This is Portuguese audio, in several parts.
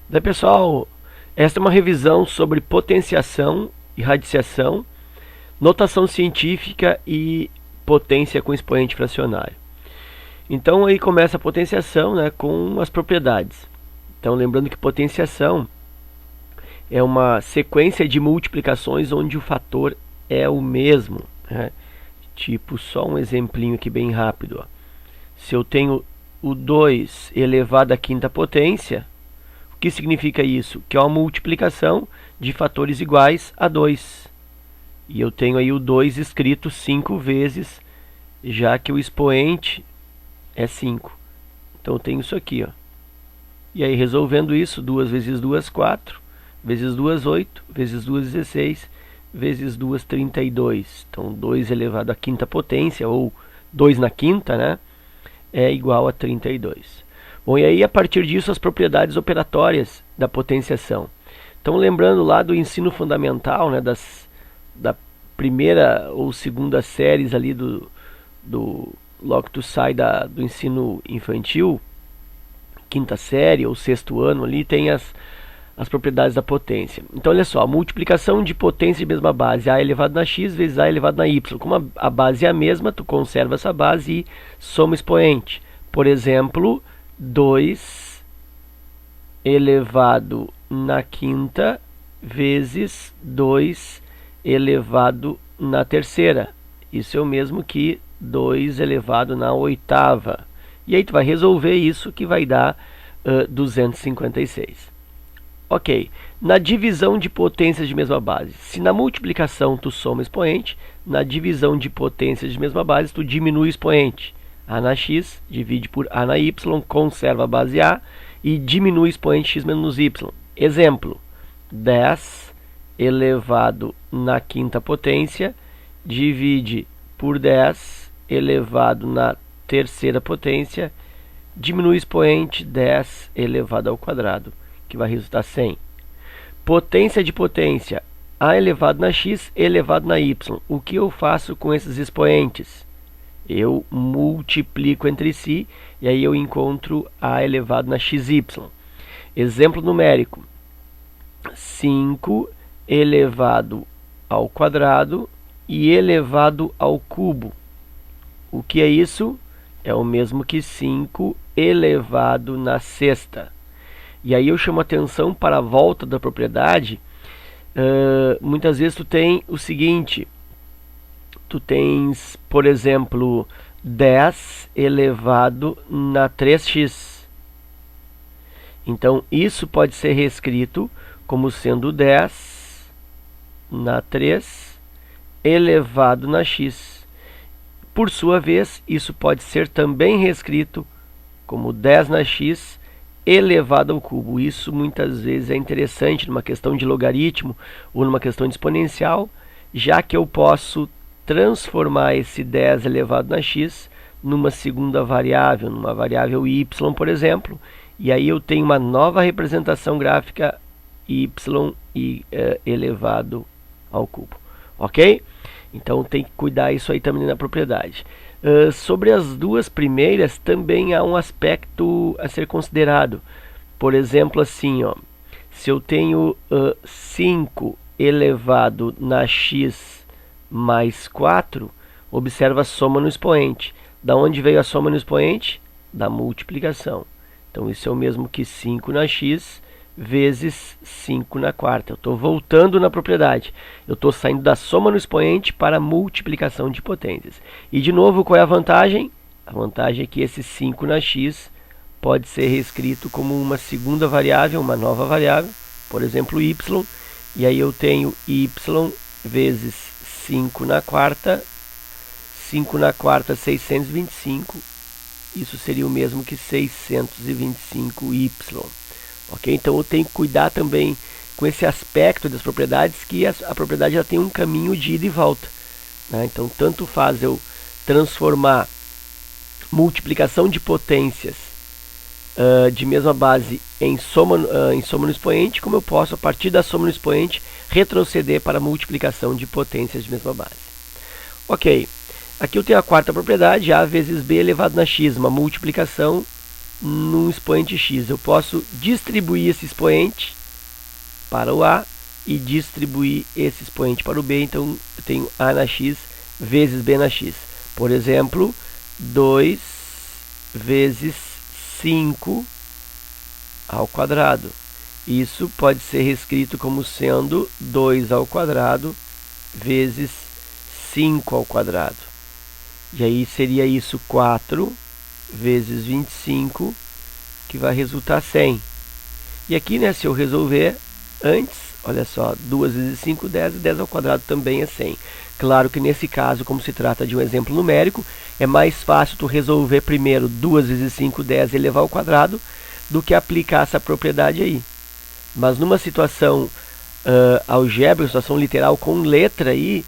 Daí, pessoal, esta é uma revisão sobre potenciação e radiciação, notação científica e potência com expoente fracionário. Então aí começa a potenciação, né, com as propriedades. Então lembrando que potenciação é uma sequência de multiplicações onde o fator é o mesmo, né? Tipo, só um exemplinho aqui bem rápido. Ó. Se eu tenho o 2 elevado à quinta potência, o que significa isso? Que é uma multiplicação de fatores iguais a 2. E eu tenho aí o 2 escrito 5 vezes, já que o expoente é 5. Então eu tenho isso aqui, ó. E aí resolvendo isso, 2 vezes 2, 4, vezes 2, 8, vezes 2, 16, vezes 2, 32. Então 2 elevado à quinta potência, ou 2 na quinta, né, é igual a 32. Bom, e aí a partir disso as propriedades operatórias da potenciação. Então lembrando lá do ensino fundamental, né, da primeira ou segunda séries ali logo que tu sai do ensino infantil, quinta série ou sexto ano ali, tem as propriedades da potência. Então olha só, a multiplicação de potência de mesma base, a elevado na x vezes a elevado na y. Como a base é a mesma, tu conserva essa base e soma expoente. Por exemplo, 2 elevado na quinta vezes 2 elevado na terceira. Isso é o mesmo que 2 elevado na oitava. E aí tu vai resolver isso que vai dar 256. Ok, na divisão de potências de mesma base, se na multiplicação tu soma expoente, na divisão de potências de mesma base tu diminui expoente. A na x divide por a na y, conserva a base a e diminui expoente x menos y. Exemplo, 10 elevado na quinta potência divide por 10 elevado na terceira potência, diminui expoente 10 elevado ao quadrado, que vai resultar 100. Potência de potência, a elevado na x elevado na y. O que eu faço com esses expoentes? Eu multiplico entre si e aí eu encontro a elevado na xy. Exemplo numérico, 5 elevado ao quadrado e elevado ao cubo. O que é isso? É o mesmo que 5 elevado na sexta. E aí eu chamo atenção para a volta da propriedade. Muitas vezes tu tem o seguinte. Tu tens, por exemplo, 10 elevado na 3x. Então isso pode ser reescrito como sendo 10 na 3 elevado na x. Por sua vez, isso pode ser também reescrito como 10 na x elevado ao cubo. Isso muitas vezes é interessante numa questão de logaritmo ou numa questão de exponencial, já que eu posso transformar esse 10 elevado na x numa segunda variável, numa variável y, por exemplo, e aí eu tenho uma nova representação gráfica y elevado ao cubo. Ok? Então tem que cuidar isso aí também na propriedade. Sobre as duas primeiras também há um aspecto a ser considerado. Por exemplo, assim, ó, se eu tenho 5 elevado na x mais 4, observa a soma no expoente. Da onde veio a soma no expoente? Da multiplicação. Então isso é o mesmo que 5 na x vezes 5 na quarta. Eu estou voltando na propriedade. Eu estou saindo da soma no expoente para a multiplicação de potências. E de novo, qual é a vantagem? A vantagem é que esse 5 na x pode ser reescrito como uma segunda variável, uma nova variável, por exemplo, y. E aí eu tenho y vezes 5 na quarta. 5 na quarta, 625. Isso seria o mesmo que 625y. Ok? Então eu tenho que cuidar também com esse aspecto das propriedades, que a propriedade já tem um caminho de ida e volta, né? Então tanto faz eu transformar multiplicação de potências de mesma base em soma no expoente, como eu posso, a partir da soma no expoente, retroceder para a multiplicação de potências de mesma base. Ok, aqui eu tenho a quarta propriedade, a vezes b elevado na x, uma multiplicação num expoente x. Eu posso distribuir esse expoente para o a e distribuir esse expoente para o b. Então, eu tenho a na x vezes b na x. Por exemplo, 2 vezes 5 ao quadrado. Isso pode ser reescrito como sendo 2 ao quadrado vezes 5 ao quadrado. E aí seria isso 4 vezes 25, que vai resultar 100. E aqui, né, se eu resolver antes, olha só, 2 vezes 5, 10, e 10 ao quadrado também é 100. Claro que nesse caso, como se trata de um exemplo numérico, é mais fácil tu resolver primeiro 2 vezes 5, 10 e elevar ao quadrado, do que aplicar essa propriedade aí. Mas numa situação algébrica, situação literal com letra aí,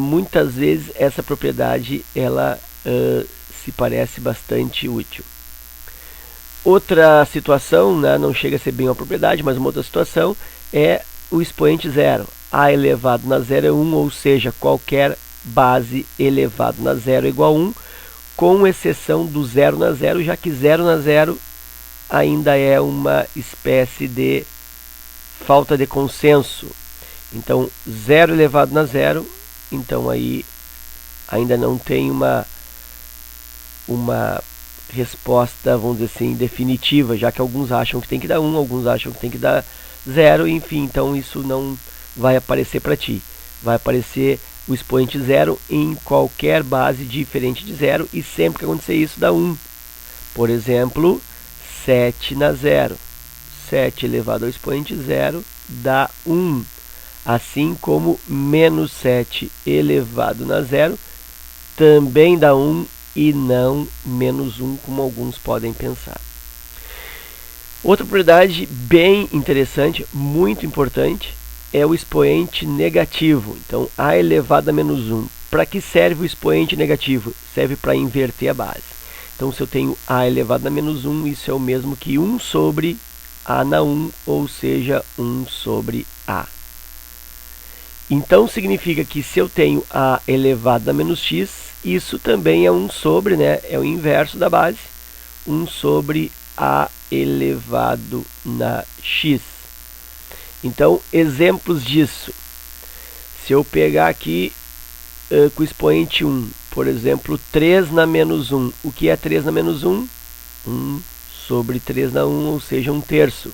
muitas vezes essa propriedade ela se parece bastante útil. Outra situação, né, não chega a ser bem uma propriedade, mas uma outra situação é o expoente zero. A elevado na zero é 1, ou seja, qualquer base elevado na zero é igual a 1, com exceção do zero na zero, já que zero na zero ainda é uma espécie de falta de consenso. Então, 0 elevado na zero, então aí ainda não tem uma resposta, vamos dizer assim, definitiva, já que alguns acham que tem que dar 1, alguns acham que tem que dar 0, enfim, então isso não vai aparecer para ti. Vai aparecer o expoente 0 em qualquer base diferente de 0, e sempre que acontecer isso dá 1. Por exemplo, 7 na 0. 7 elevado ao expoente 0 dá 1. Assim como menos 7 elevado na 0 também dá 1 e não menos 1, como alguns podem pensar. Outra propriedade bem interessante, muito importante, é o expoente negativo. Então, a elevado a menos 1. Para que serve o expoente negativo? Serve para inverter a base. Então, se eu tenho a elevado a menos 1, isso é o mesmo que 1 sobre a na 1, ou seja, 1 sobre a. Então, significa que se eu tenho a elevado a menos x, isso também é 1 sobre, né, é o inverso da base, 1 sobre a elevado na x. Então, exemplos disso. Se eu pegar aqui com o expoente 1, por exemplo, 3 na menos 1. O que é 3 na menos 1? 1 sobre 3 na 1, ou seja, 1/3.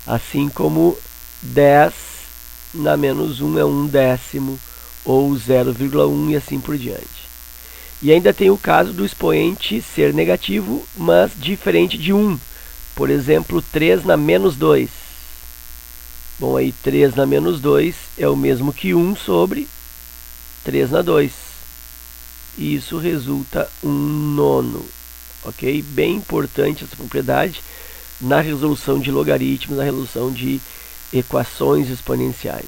Assim como 10 na menos 1 é 1/10, ou 0,1 e assim por diante. E ainda tem o caso do expoente ser negativo, mas diferente de 1. Por exemplo, 3 na menos 2. Bom, aí 3 na menos 2 é o mesmo que 1 sobre 3 na 2. E isso resulta 1/9. Ok? Bem importante essa propriedade na resolução de logaritmos, na resolução de equações exponenciais.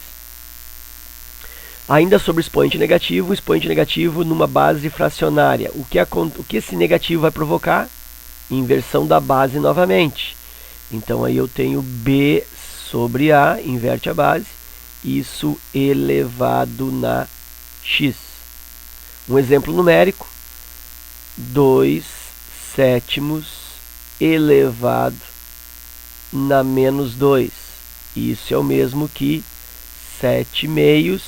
Ainda sobre o expoente negativo numa base fracionária. O que esse negativo vai provocar? Inversão da base novamente. Então aí eu tenho b sobre a, inverte a base, isso elevado na x. Um exemplo numérico, 2/7 elevado na menos 2. Isso é o mesmo que 7/2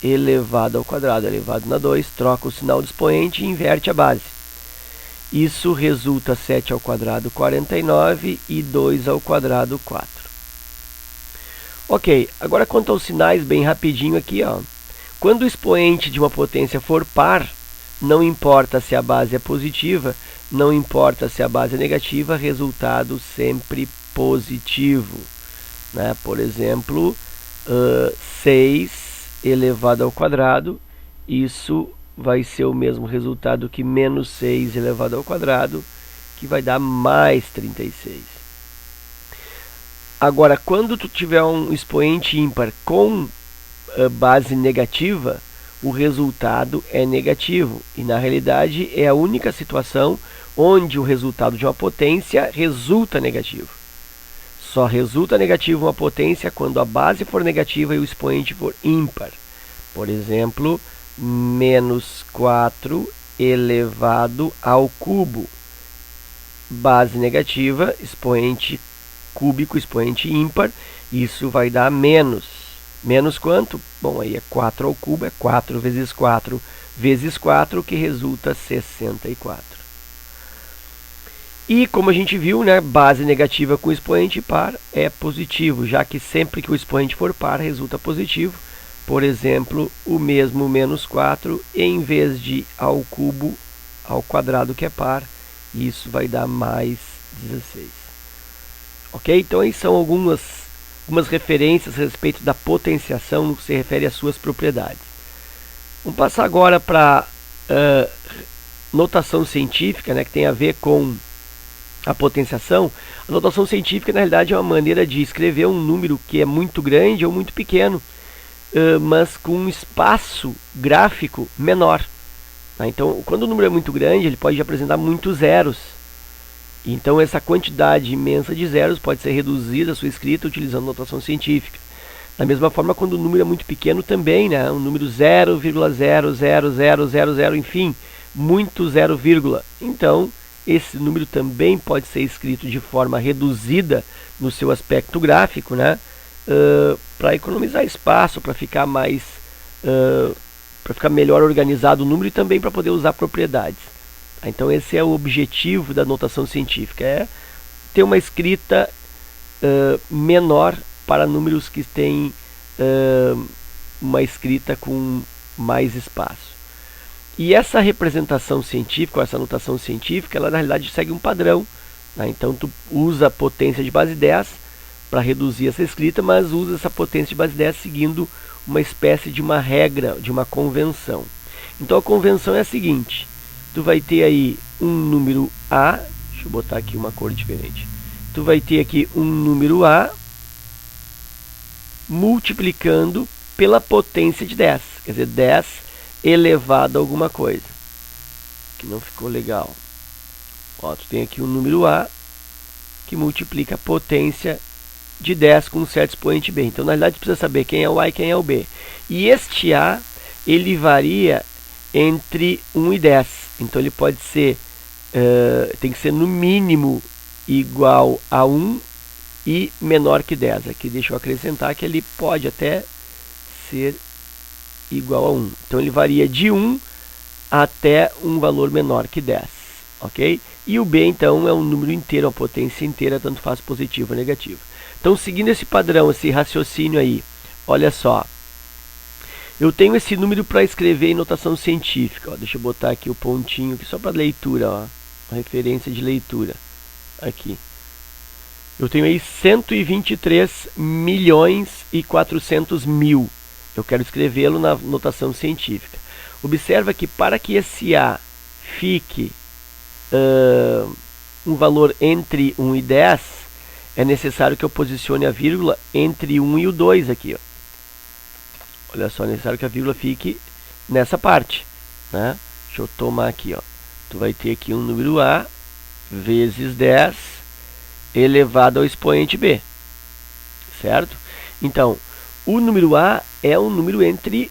elevado ao quadrado, elevado na 2, troca o sinal do expoente e inverte a base. Isso resulta 7 ao quadrado, 49, e 2 ao quadrado, 4. Ok, agora quanto aos sinais, bem rapidinho aqui, ó. Quando o expoente de uma potência for par, não importa se a base é positiva, não importa se a base é negativa, resultado sempre positivo. Né? Por exemplo, 6 elevado ao quadrado, isso vai ser o mesmo resultado que menos 6 elevado ao quadrado, que vai dar mais 36. Agora, quando tu tiver um expoente ímpar com base negativa, o resultado é negativo. E na realidade é a única situação onde o resultado de uma potência resulta negativo. Só resulta negativo uma potência quando a base for negativa e o expoente for ímpar. Por exemplo, menos 4 elevado ao cubo. base negativa, expoente cúbico, expoente ímpar, isso vai dar menos. Menos quanto? Bom, aí é 4 ao cubo, é 4 vezes 4 vezes 4, que resulta 64. E como a gente viu, né, base negativa com expoente par é positivo, já que sempre que o expoente for par, resulta positivo. Por exemplo, o mesmo menos 4, em vez de ao cubo, ao quadrado que é par, isso vai dar mais 16. Ok? Então, aí são algumas referências a respeito da potenciação no que se refere às suas propriedades. Vamos passar agora para notação científica, né, que tem a ver com a potenciação. A notação científica, na realidade, é uma maneira de escrever um número que é muito grande ou muito pequeno, mas com um espaço gráfico menor. Tá? Então, quando o número é muito grande, ele pode apresentar muitos zeros. Então, essa quantidade imensa de zeros pode ser reduzida a sua escrita utilizando notação científica. Da mesma forma, quando o número é muito pequeno também, né? Um número 0,00000, enfim, muito 0, então esse número também pode ser escrito de forma reduzida no seu aspecto gráfico, né? Para economizar espaço, para ficar mais, para ficar melhor organizado o número e também para poder usar propriedades. Então esse é o objetivo da notação científica, é ter uma escrita menor para números que têm uma escrita com mais espaço. E essa representação científica, ou essa notação científica, ela na realidade segue um padrão. Né? Então tu usa a potência de base 10 para reduzir essa escrita, mas usa essa potência de base 10 seguindo uma espécie de uma regra, de uma convenção. Então a convenção é a seguinte: tu vai ter aí um número A, deixa eu botar aqui uma cor diferente. Tu vai ter aqui um número A multiplicando pela potência de 10, quer dizer, 10 elevado a alguma coisa, que não ficou legal. Ó, tu tem aqui um número A que multiplica a potência de 10 com um certo expoente B. Então, na realidade, precisa saber quem é o A e quem é o B. E este A, ele varia entre 1 e 10. Então, ele pode ser, tem que ser no mínimo igual a 1 e menor que 10. Aqui deixa eu acrescentar que ele pode até ser igual a 1. Então ele varia de 1 até um valor menor que 10. Ok? E o B então é um número inteiro, uma potência inteira, tanto faz positivo ou negativo. Então, seguindo esse padrão, esse raciocínio aí, olha só. Eu tenho esse número para escrever em notação científica. Ó, deixa eu botar aqui o pontinho aqui só para leitura, ó, uma referência de leitura. Aqui. Eu tenho aí 123 milhões e 400 mil. Eu quero escrevê-lo na notação científica. Observa que para que esse A fique um valor entre 1 e 10, é necessário que eu posicione a vírgula entre 1 e o 2 aqui. Ó. Olha só, é necessário que a vírgula fique nessa parte. Né? Deixa eu tomar aqui. Ó. Tu vai ter aqui um número A vezes 10 elevado ao expoente B. Certo? Então, o número A é um número entre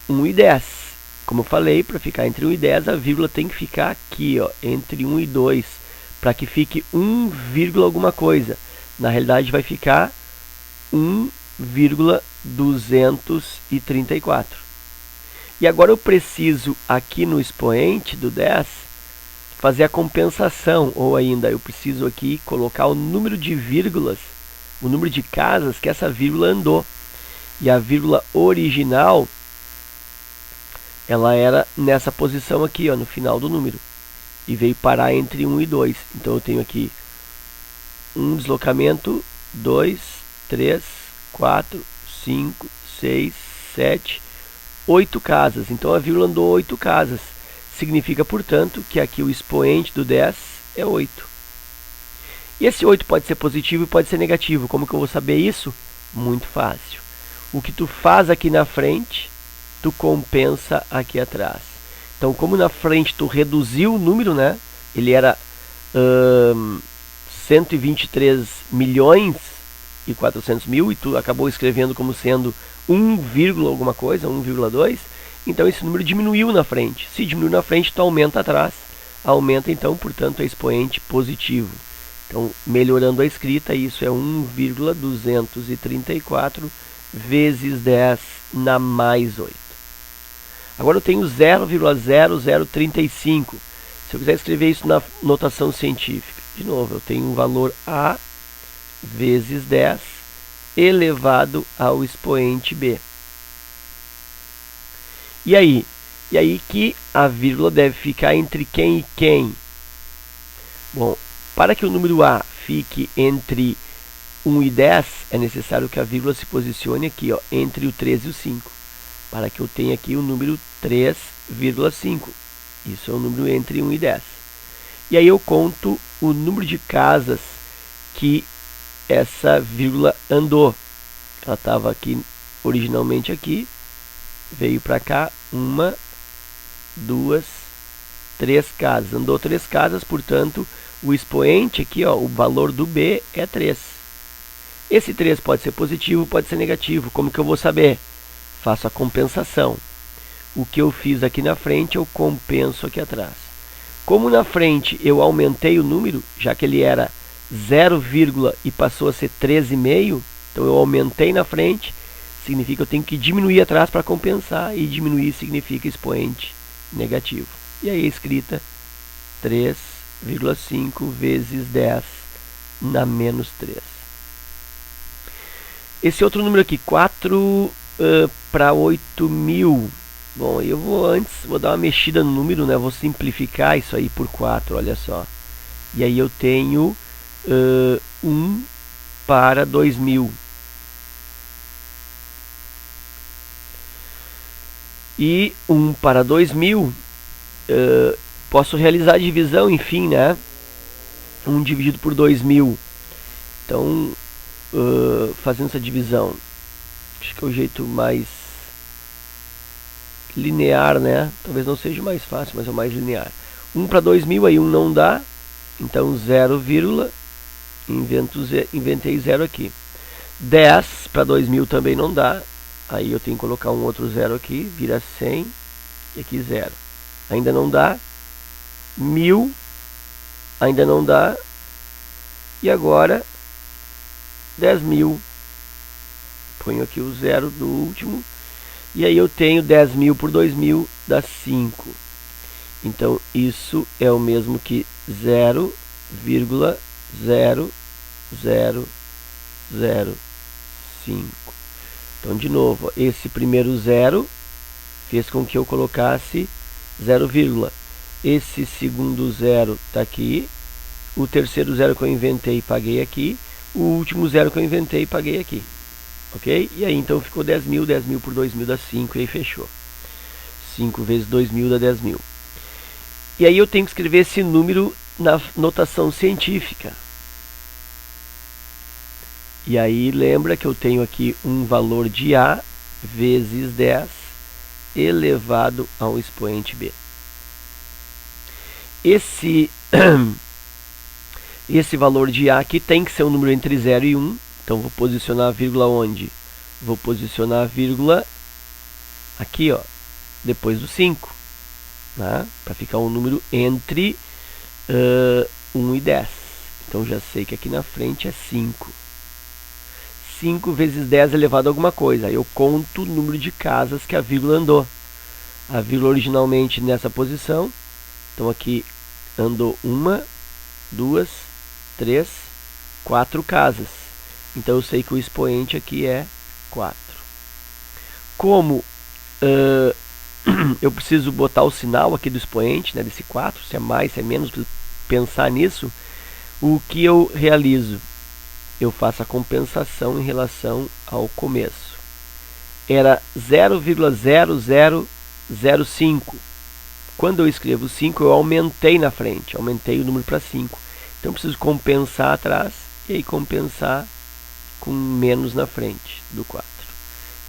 1 e 10. Como eu falei, para ficar entre 1 e 10, a vírgula tem que ficar aqui, ó, entre 1 e 2, para que fique 1, alguma coisa. Na realidade, vai ficar 1,234. E agora eu preciso, aqui no expoente do 10, fazer a compensação, ou ainda, eu preciso aqui colocar o número de vírgulas, o número de casas que essa vírgula andou. E a vírgula original, ela era nessa posição aqui, ó, no final do número. E veio parar entre 1 e 2. Então eu tenho aqui um deslocamento, 2, 3, 4, 5, 6, 7, 8 casas. Então a vírgula andou 8 casas. Significa, portanto, que aqui o expoente do 10 é 8. E esse 8 pode ser positivo e pode ser negativo. Como que eu vou saber isso? Muito fácil. O que tu faz aqui na frente, tu compensa aqui atrás. Então, como na frente tu reduziu o número, né? Ele era 123 milhões e 400 mil e tu acabou escrevendo como sendo 1, alguma coisa, 1,2. Então, esse número diminuiu na frente. Se diminuiu na frente, tu aumenta atrás aumenta então, portanto, é expoente positivo. Então, melhorando a escrita, isso é 1,234 vezes 10 na mais 8. Agora eu tenho 0,0035. Se eu quiser escrever isso na notação científica, de novo, eu tenho um valor A vezes 10 elevado ao expoente B. E aí? E aí que a vírgula deve ficar entre quem e quem? Bom, para que o número A fique entre 1 e 10, é necessário que a vírgula se posicione aqui, ó, entre o 3 e o 5. Para que eu tenha aqui o número 3,5. Isso é o número entre 1 e 10. E aí eu conto o número de casas que essa vírgula andou. Ela estava aqui, originalmente aqui, veio para cá, 1, 2, 3 casas. Andou 3 casas, portanto, o expoente aqui, ó, o valor do B é 3. Esse 3 pode ser positivo, pode ser negativo. Como que eu vou saber? Faço a compensação. O que eu fiz aqui na frente, eu compenso aqui atrás. Como na frente eu aumentei o número, já que ele era 0, e passou a ser 13,5, então eu aumentei na frente, significa que eu tenho que diminuir atrás para compensar, e diminuir significa expoente negativo. E aí a escrita 3,5 vezes 10 na menos 3. Esse outro número aqui, 4 para 8.000. Bom, eu vou dar uma mexida no número, né? Vou simplificar isso aí por 4, olha só. E aí eu tenho 1 para 2.000. E 1 para 2.000, posso realizar a divisão, enfim, né? 1 dividido por 2.000. Então, fazendo essa divisão, acho que é o jeito mais linear, né? Talvez não seja o mais fácil, mas é o mais linear. 1 para 2.000, aí 1 não dá, então 0, inventei 0 aqui. 10 para 2.000 também não dá, aí eu tenho que colocar um outro 0 aqui, vira 100, e aqui 0. Ainda não dá. 1.000, ainda não dá. E agora 10.000. Ponho aqui o 0 do último. E aí eu tenho 10.000 por 2.000 dá 5. Então isso é o mesmo que 0,0005. Então de novo, esse primeiro 0 fez com que eu colocasse 0, esse segundo 0 está aqui, o terceiro 0 que eu inventei paguei aqui, o último 0 que eu inventei paguei aqui. Ok? E aí então ficou 10.000, 10.000 por 2.000 dá 5, e aí fechou. 5 vezes 2.000 dá 10.000. E aí eu tenho que escrever esse número na notação científica. E aí lembra que eu tenho aqui um valor de A vezes 10 elevado ao expoente B. Esse valor de A aqui tem que ser um número entre 0 e 1. Então vou posicionar a vírgula onde? Vou posicionar a vírgula aqui, ó, depois do 5, né? Para ficar um número entre 1 e 10. Então já sei que aqui na frente é 5. 5 vezes 10 elevado a alguma coisa. Aí eu conto o número de casas que a vírgula andou. A vírgula originalmente nessa posição. Então aqui andou 1, 2, 3, 4 casas. Então eu sei que o expoente aqui é 4. Como eu preciso botar o sinal aqui do expoente, né, desse 4, se é mais, se é menos, preciso pensar nisso, o que eu realizo? Eu faço a compensação em relação ao começo. Era 0,0005. Quando eu escrevo 5, eu aumentei na frente, aumentei o número para 5. Então eu preciso compensar atrás, e aí compensar com menos na frente do 4.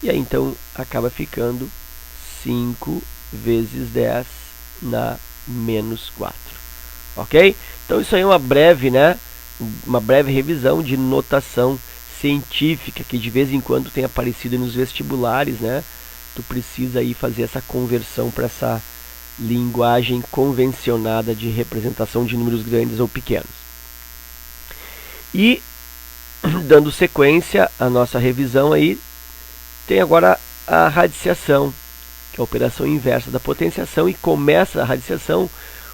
E aí então acaba ficando 5 vezes 10 na menos 4. Ok? Então isso aí é uma breve, né? Uma breve revisão de notação científica que de vez em quando tem aparecido nos vestibulares, né? Tu precisa aí fazer essa conversão para essa linguagem convencionada de representação de números grandes ou pequenos. E, dando sequência à nossa revisão aí, tem agora a radiciação, que é a operação inversa da potenciação, e começa a radiciação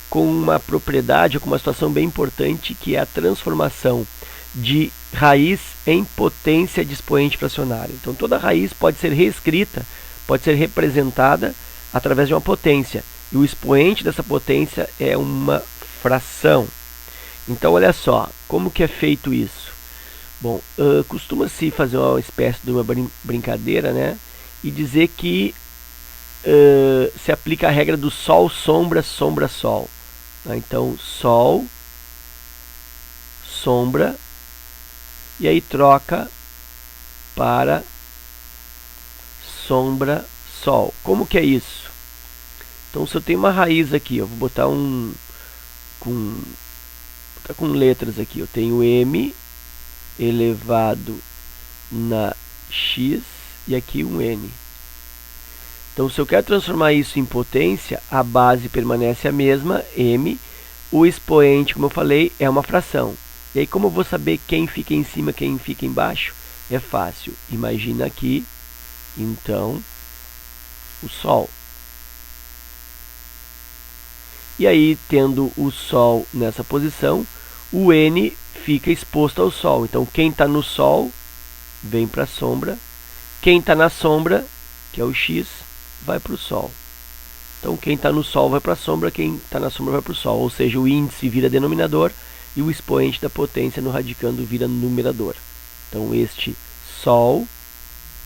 com uma propriedade, com uma situação bem importante, que é a transformação de raiz em potência de expoente fracionário. Então toda raiz pode ser reescrita, pode ser representada através de uma potência, e o expoente dessa potência é uma fração. Então olha só, como que é feito isso? Bom, costuma-se fazer uma espécie de uma brincadeira, né? E dizer que se aplica a regra do Sol, sombra, sombra, Sol. Então, Sol, sombra, e aí troca para sombra, Sol. Como que é isso? Então, se eu tenho uma raiz aqui, eu vou botar com letras aqui. Eu tenho M elevado na X e aqui um N. Então, se eu quero transformar isso em potência, a base permanece a mesma, M. O expoente, como eu falei, é uma fração. E aí, como eu vou saber quem fica em cima, quem fica embaixo? É fácil. Imagina aqui, então, o Sol. E aí, tendo o Sol nessa posição, o N fica exposto ao Sol. Então, quem está no Sol vem para a sombra. Quem está na sombra, que é o X, vai para o Sol. Então, quem está no Sol vai para a sombra, quem está na sombra vai para o Sol. Ou seja, o índice vira denominador e o expoente da potência no radicando vira numerador. Então, este Sol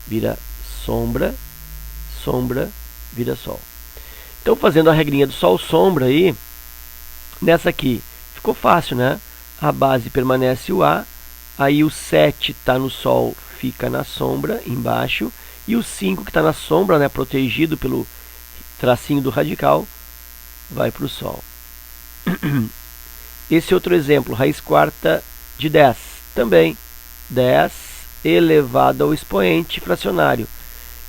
vira sombra, sombra vira Sol. Então, fazendo a regrinha do Sol, sombra aí, nessa aqui, ficou fácil, né? A base permanece o A, aí o 7 está no Sol, fica na sombra, embaixo, e o 5 que está na sombra, né, protegido pelo tracinho do radical, vai para o Sol. Esse outro exemplo, raiz quarta de 10. Também 10 elevado ao expoente fracionário.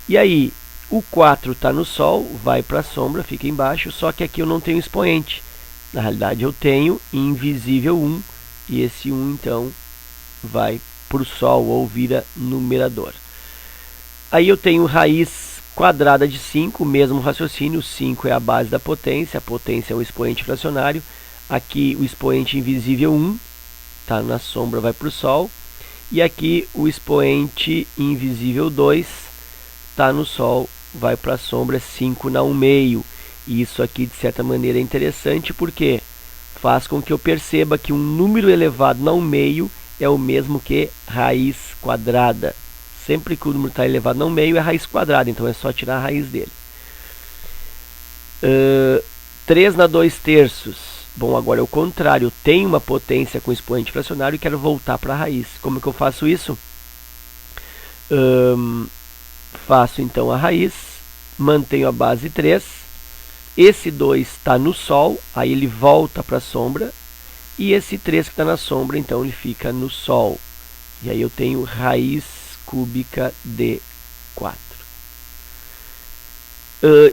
E aí, o 4 está no Sol, vai para a sombra, fica embaixo, só que aqui eu não tenho expoente. Na realidade, eu tenho invisível 1, e esse 1, então, vai para o Sol, ou vira numerador. Aí eu tenho raiz quadrada de 5, o mesmo raciocínio, 5 é a base da potência, a potência é o expoente fracionário. Aqui o expoente invisível 1, está na sombra, vai para o Sol. E aqui o expoente invisível 2, está no Sol, vai para a sombra, 5 na 1/2. E isso aqui, de certa maneira, é interessante porque faz com que eu perceba que um número elevado na 1/2 é o mesmo que raiz quadrada. Sempre que o número está elevado na 1/2 é raiz quadrada, então é só tirar a raiz dele. 3 na 2/3. Bom, agora é o contrário. Eu tenho uma potência com expoente fracionário e quero voltar para a raiz. Como que eu faço isso? Faço então a raiz, mantenho a base 3. Esse 2 está no Sol, aí ele volta para a sombra. E esse 3 que está na sombra, então ele fica no Sol. E aí eu tenho raiz cúbica de 4.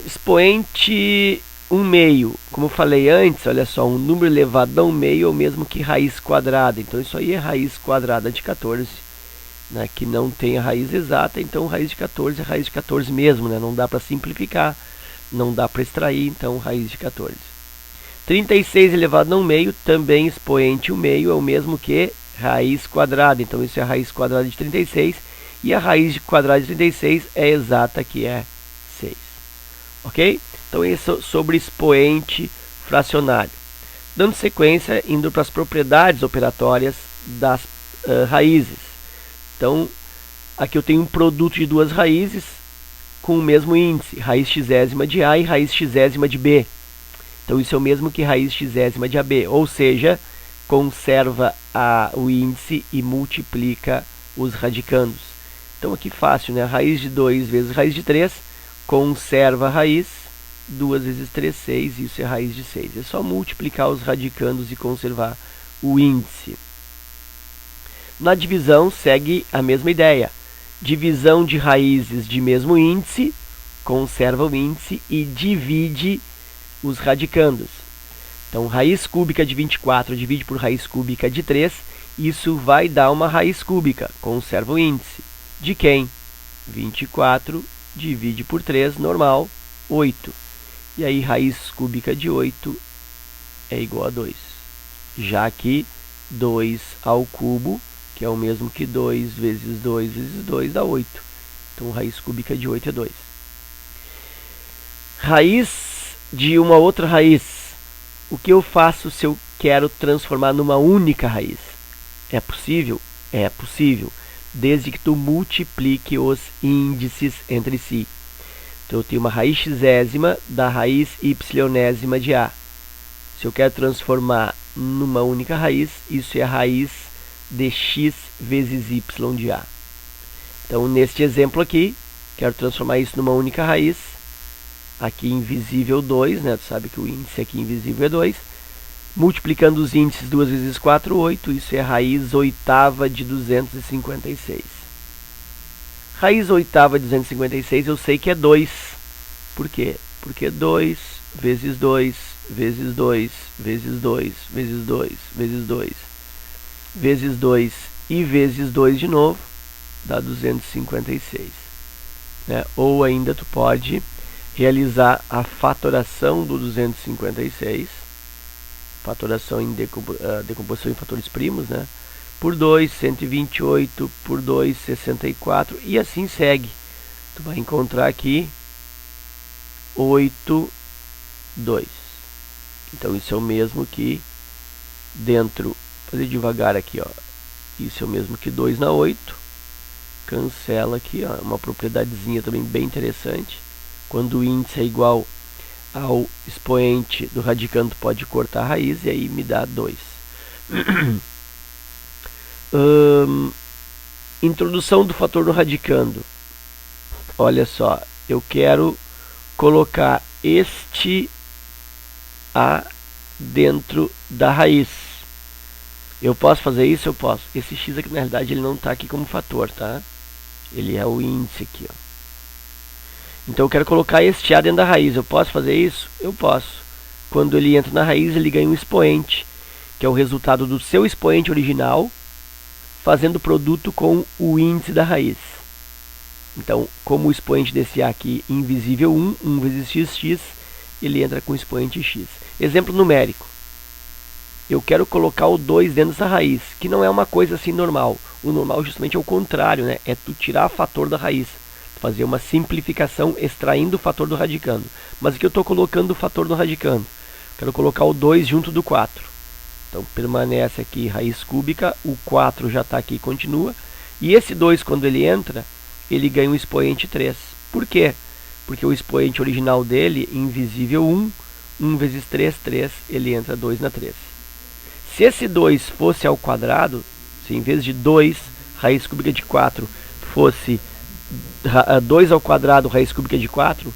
Expoente 1/2. Como eu falei antes, olha só, um número elevado a 1/2 é o mesmo que raiz quadrada. Então isso aí é raiz quadrada de 14, né, que não tem a raiz exata. Então raiz de 14 é raiz de 14 mesmo, né? Não dá para simplificar, não dá para extrair, então raiz de 14. 36 elevado a 1/2, também expoente 1/2 é o mesmo que raiz quadrada. Então isso é a raiz quadrada de 36. E a raiz quadrada de 36 é exata, que é 6. Ok? Então isso sobre expoente fracionário. Dando sequência, indo para as propriedades operatórias das raízes. Então, aqui eu tenho um produto de duas raízes com o mesmo índice, raiz xésima de A e raiz xésima de B. Então isso é o mesmo que raiz xésima de AB, ou seja, conserva o índice e multiplica os radicandos. Então aqui fácil, né? Raiz de 2 vezes raiz de 3, conserva a raiz, 2 vezes 3, 6, isso é raiz de 6. É só multiplicar os radicandos e conservar o índice. Na divisão segue a mesma ideia. Divisão de raízes de mesmo índice, conserva o índice e divide os radicandos. Então, raiz cúbica de 24 divide por raiz cúbica de 3, isso vai dar uma raiz cúbica. Conserva o índice. De quem? 24 divide por 3, normal, 8. E aí, raiz cúbica de 8 é igual a 2. Já que 2 ao cubo, que é o mesmo que 2 vezes 2 vezes 2, dá 8. Então, raiz cúbica de 8 é 2. Raiz de uma outra raiz. O que eu faço se eu quero transformar numa única raiz? É possível? É possível, desde que tu multiplique os índices entre si. Então, eu tenho uma raiz xésima da raiz ypsilonésima de A. Se eu quero transformar numa única raiz, isso é a raiz de x vezes y de A. Então, neste exemplo aqui, quero transformar isso numa única raiz. Aqui invisível 2, né? Tu sabe que o índice aqui invisível é 2. Multiplicando os índices 2 vezes 4, 8. Isso é a raiz oitava de 256. Raiz oitava de 256 eu sei que é 2. Por quê? Porque 2 vezes 2 vezes 2 vezes 2 vezes 2 vezes 2 vezes 2 e vezes 2 de novo dá 256. Né? Ou ainda tu pode realizar a fatoração do 256, fatoração em decomposição em fatores primos, né? Por 2, 128, por 2, 64, e assim segue. Tu vai encontrar aqui 8, 2. Então isso é o mesmo que dentro, vou fazer devagar aqui, ó. Isso é o mesmo que 2 na 8. Cancela aqui, ó, uma propriedadezinha também bem interessante. Quando o índice é igual ao expoente do radicando, pode cortar a raiz e aí me dá 2. Introdução do fator do radicando. Olha só, eu quero colocar este A dentro da raiz. Eu posso fazer isso? Eu posso. Esse x aqui, na realidade, ele não está aqui como fator, tá? Ele é o índice aqui, ó. Então eu quero colocar este A dentro da raiz. Eu posso fazer isso? Eu posso. Quando ele entra na raiz, ele ganha um expoente, que é o resultado do seu expoente original, fazendo produto com o índice da raiz. Então, como o expoente desse A aqui, invisível 1, 1 vezes xx, ele entra com o expoente x. Exemplo numérico. Eu quero colocar o 2 dentro dessa raiz, que não é uma coisa assim normal. O normal justamente é o contrário, né? É tu tirar fator da raiz. Fazer uma simplificação extraindo o fator do radicando. Mas aqui eu estou colocando o fator do radicando. Quero colocar o 2 junto do 4. Então permanece aqui raiz cúbica, o 4 já está aqui e continua. E esse 2, quando ele entra, ele ganha um expoente 3. Por quê? Porque o expoente original dele, invisível 1, 1 vezes 3, 3, ele entra 2 na 3. Se esse 2 fosse ao quadrado, se em vez de 2, raiz cúbica de 4, fosse 2 ao quadrado, raiz cúbica de 4,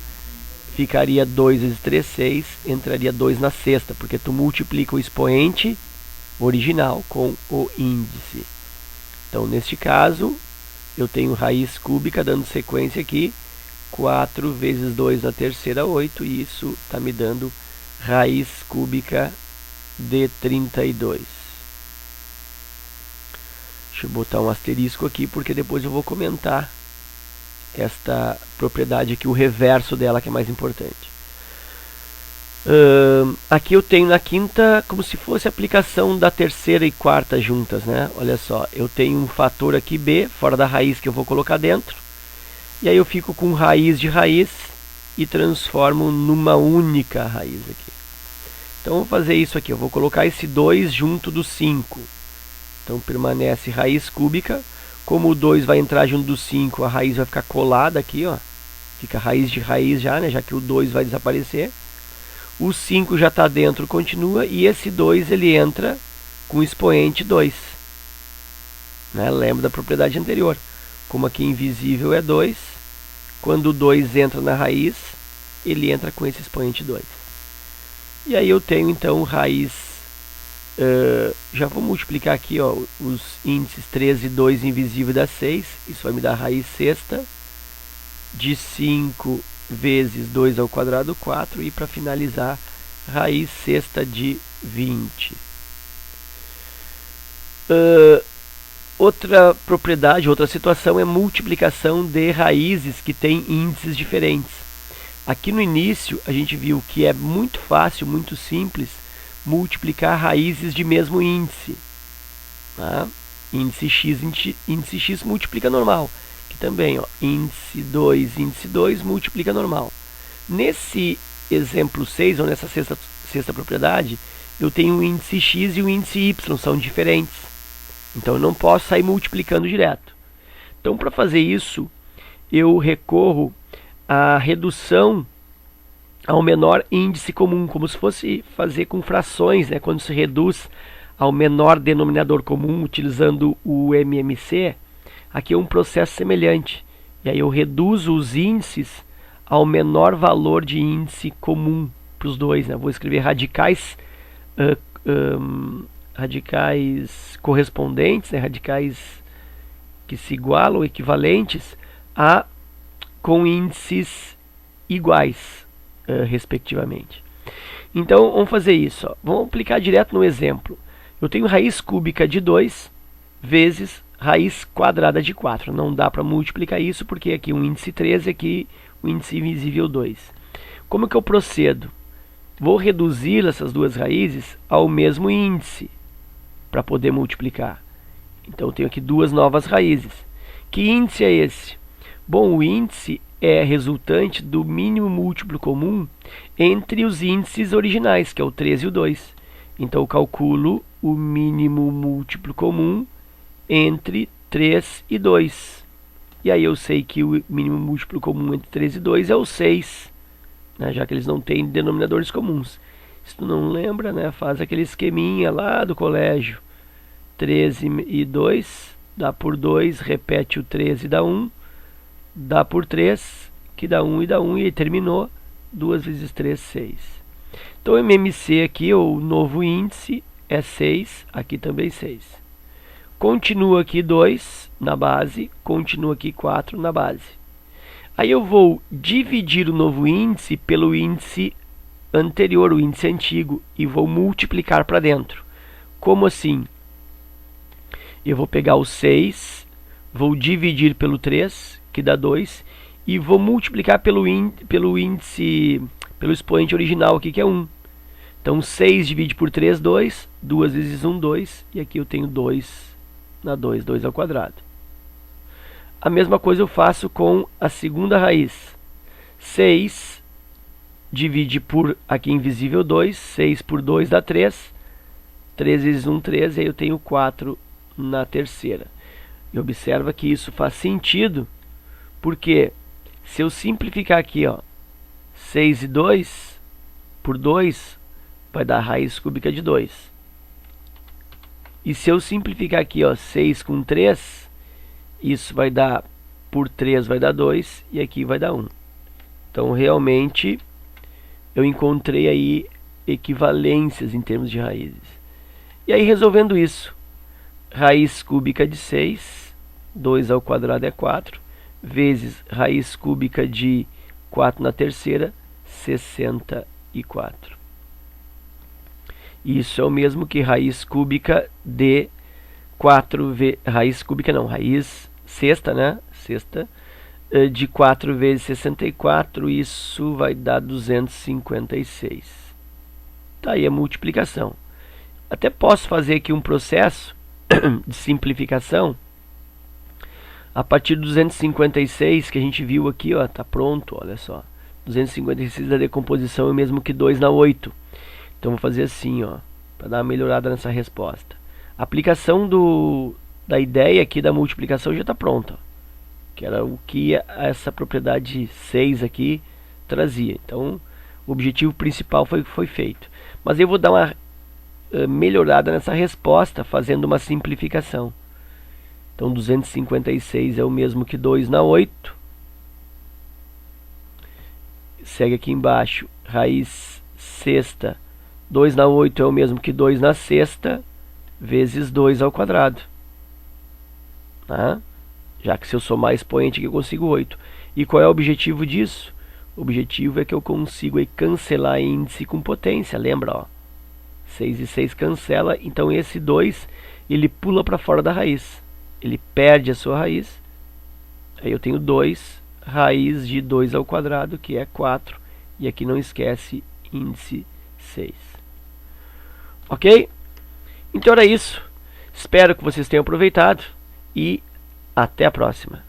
ficaria 2 vezes 3, 6, entraria 2 na sexta, porque tu multiplica o expoente original com o índice. Então, neste caso, eu tenho raiz cúbica dando sequência aqui, 4 vezes 2 na terceira, 8, e isso está me dando raiz cúbica de 32. Deixa eu botar um asterisco aqui, porque depois eu vou comentar esta propriedade aqui, o reverso dela, que é mais importante. Aqui eu tenho na quinta como se fosse a aplicação da terceira e quarta juntas, né? Olha só, eu tenho um fator aqui b, fora da raiz, que eu vou colocar dentro. E aí eu fico com raiz de raiz e transformo numa única raiz aqui. Então eu vou fazer isso aqui, eu vou colocar esse 2 junto do 5. Então permanece raiz cúbica. Como o 2 vai entrar junto do 5, a raiz vai ficar colada aqui, ó. Fica raiz de raiz já, né? Já que o 2 vai desaparecer. O 5 já está dentro, continua. E esse 2 ele entra com o expoente 2. Né? Lembra da propriedade anterior. Como aqui invisível é 2, quando o 2 entra na raiz, ele entra com esse expoente 2. E aí eu tenho então raiz... já vou multiplicar aqui, ó, os índices 3 e 2 invisível dá 6. Isso vai me dar raiz sexta de 5 vezes 2 ao quadrado, 4. E para finalizar, raiz sexta de 20. Outra propriedade, outra situação é multiplicação de raízes que têm índices diferentes. Aqui no início a gente viu que é muito fácil, muito simples multiplicar raízes de mesmo índice. Tá? Índice x multiplica normal. Aqui também, ó, índice 2 multiplica normal. Nesse exemplo 6, ou nessa sexta propriedade, eu tenho o índice x e o índice y, são diferentes. Então eu não posso sair multiplicando direto. Então, para fazer isso, eu recorro à redução ao menor índice comum, como se fosse fazer com frações, né? Quando se reduz ao menor denominador comum utilizando o MMC, aqui é um processo semelhante. E aí eu reduzo os índices ao menor valor de índice comum para os dois, né? Vou escrever radicais correspondentes, né? Radicais que se igualam, equivalentes, com índices iguais, respectivamente. Então, vamos fazer isso. Ó. Vamos aplicar direto no exemplo. Eu tenho raiz cúbica de 2 vezes raiz quadrada de 4. Não dá para multiplicar isso, porque aqui o índice 13 e aqui o índice invisível 2. Como que eu procedo? Vou reduzir essas duas raízes ao mesmo índice para poder multiplicar. Então eu tenho aqui duas novas raízes. Que índice é esse? Bom, o índice é resultante do mínimo múltiplo comum entre os índices originais, que é o 13 e o 2. Então eu calculo o mínimo múltiplo comum entre 3 e 2. E aí eu sei que o mínimo múltiplo comum entre 3 e 2 é o 6, né, já que eles não têm denominadores comuns. Se tu não lembra, né, faz aquele esqueminha lá do colégio. 13 e 2 dá por 2, repete o 13 e dá 1, dá por 3, que dá 1 e dá 1, e aí terminou. 2 vezes 3, 6. Então o MMC aqui, o novo índice, é 6, aqui também 6. Continua aqui 2 na base, continua aqui 4 na base. Aí eu vou dividir o novo índice pelo índice anterior, o índice antigo, e vou multiplicar para dentro. Como assim? Eu vou pegar o 6, vou dividir pelo 3, que dá 2, e vou multiplicar pelo expoente original aqui, que é 1. Então 6 divide por 3, 2, 2 vezes 1, 2, e aqui eu tenho 2 na 2, 2 ao quadrado. A mesma coisa eu faço com a segunda raiz. 6 divide por, aqui invisível, 2, 6 por 2 dá 3, 3 vezes 1, 3, e aí eu tenho 4 na terceira. E observa que isso faz sentido, porque se eu simplificar aqui, ó, 6 e 2 por 2 vai dar raiz cúbica de 2. E se eu simplificar aqui, ó, 6 com 3, isso vai dar por 3 vai dar 2 e aqui vai dar 1. Então realmente eu encontrei aí equivalências em termos de raízes. E aí resolvendo isso, raiz cúbica de 6, 2 ao quadrado é 4, vezes raiz cúbica de 4 na terceira, 64. Isso é o mesmo que raiz cúbica de 4 vezes... Raiz cúbica não, raiz sexta, né? Sexta, de 4 vezes 64, isso vai dar 256. Tá aí a multiplicação. Até posso fazer aqui um processo de simplificação. A partir do 256 que a gente viu aqui, ó, tá pronto, olha só. 256 da decomposição é o mesmo que 2 na 8. Então vou fazer assim, ó, para dar uma melhorada nessa resposta. A aplicação da ideia aqui da multiplicação já está pronta, ó, que era o que essa propriedade 6 aqui trazia. Então o objetivo principal foi feito. Mas eu vou dar uma melhorada nessa resposta fazendo uma simplificação. Então 256 é o mesmo que 2 na 8. Segue aqui embaixo, raiz sexta, 2 na 8 é o mesmo que 2 na sexta, vezes 2 ao quadrado. Tá? Já que se eu somar expoente aqui eu consigo 8. E qual é o objetivo disso? O objetivo é que eu consiga aí cancelar índice com potência. Lembra, ó. 6 e 6 cancela, então esse 2 ele pula para fora da raiz. Ele perde a sua raiz. Aí eu tenho 2, raiz de 2 ao quadrado, que é 4. E aqui não esquece índice 6. Ok? Então era isso. Espero que vocês tenham aproveitado e até a próxima.